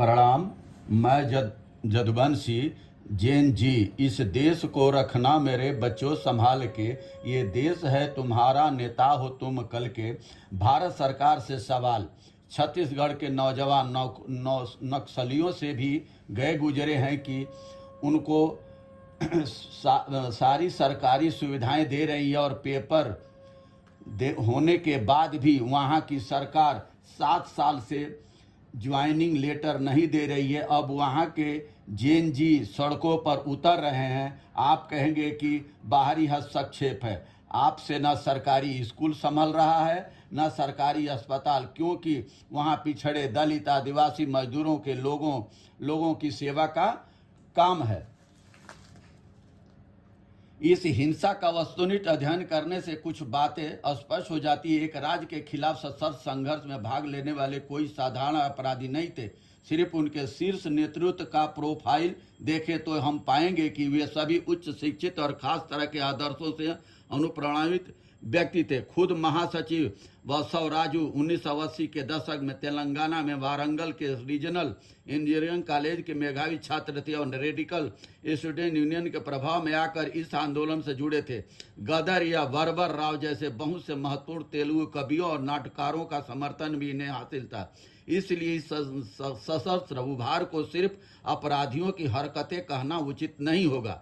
प्रणाम। मैं जदुवंशी जैन जी। इस देश को रखना मेरे बच्चों संभाल के, ये देश है तुम्हारा, नेता हो तुम कल के। भारत सरकार से सवाल, छत्तीसगढ़ के नौजवान नक्सलियों से भी गए गुजरे हैं कि उनको सारी सरकारी सुविधाएं दे रही है और पेपर होने के बाद भी वहाँ की सरकार 7 साल से ज्वाइनिंग लेटर नहीं दे रही है। अब वहाँ के जैन जी सड़कों पर उतर रहे हैं। आप कहेंगे कि बाहरी हस्तक्षेप है। आपसे ना सरकारी स्कूल संभल रहा है ना सरकारी अस्पताल, क्योंकि वहाँ पिछड़े दलित आदिवासी मजदूरों के लोगों की सेवा का काम है। इस हिंसा का वस्तुनिष्ठ अध्ययन करने से कुछ बातें स्पष्ट हो जाती है। एक राज्य के खिलाफ सशस्त्र संघर्ष में भाग लेने वाले कोई साधारण अपराधी नहीं थे। सिर्फ उनके शीर्ष नेतृत्व का प्रोफाइल देखें तो हम पाएंगे कि वे सभी उच्च शिक्षित और खास तरह के आदर्शों से अनुप्राणित व्यक्ति थे। खुद महासचिव बसवराजू 1980 के दशक में तेलंगाना में वारंगल के रीजनल इंजीनियरिंग कॉलेज के मेधावी छात्र थे और रेडिकल स्टूडेंट यूनियन के प्रभाव में आकर इस आंदोलन से जुड़े थे। गदर या वरवर राव जैसे बहुत से महत्वपूर्ण तेलुगु कवियों और नाटककारों का समर्थन भी इन्हें हासिल था। इसलिए इस सशस्त्र उभार को सिर्फ अपराधियों की हरकतें कहना उचित नहीं होगा।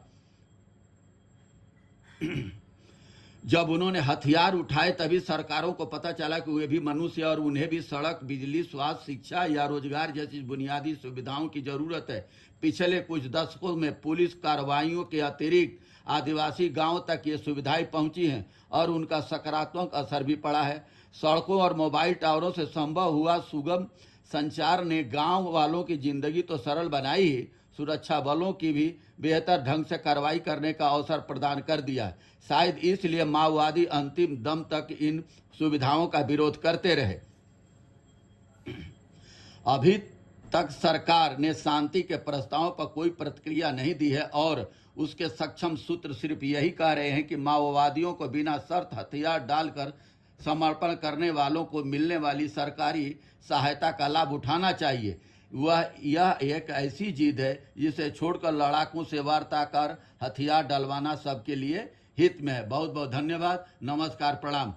जब उन्होंने हथियार उठाए तभी सरकारों को पता चला कि वे भी मनुष्य और उन्हें भी सड़क, बिजली, स्वास्थ्य, शिक्षा या रोजगार जैसी बुनियादी सुविधाओं की जरूरत है। पिछले कुछ दशकों में पुलिस कार्रवाइयों के अतिरिक्त आदिवासी गांवों तक ये सुविधाएं पहुंची हैं और उनका सकारात्मक असर भी पड़ा है। सड़कों और मोबाइल टावरों से संभव हुआ सुगम संचार ने गांव वालों की जिंदगी तो सरल बनाई ही, सुरक्षा बलों की भी बेहतर ढंग से कार्रवाई करने का अवसर प्रदान कर दिया। शायद इसलिए माओवादी अंतिम दम तक इन सुविधाओं का विरोध करते रहे। अभी तक सरकार ने शांति के प्रस्तावों पर कोई प्रतिक्रिया नहीं दी है और उसके सक्षम सूत्र सिर्फ यही कह रहे हैं कि माओवादियों को बिना शर्त हथियार डालकर समर्पण करने वालों को मिलने वाली सरकारी सहायता का लाभ उठाना चाहिए। यह एक ऐसी जिद है जिसे छोड़कर लड़ाकों से वार्ता कर हथियार डलवाना सबके लिए हित में है। बहुत बहुत धन्यवाद। नमस्कार, प्रणाम।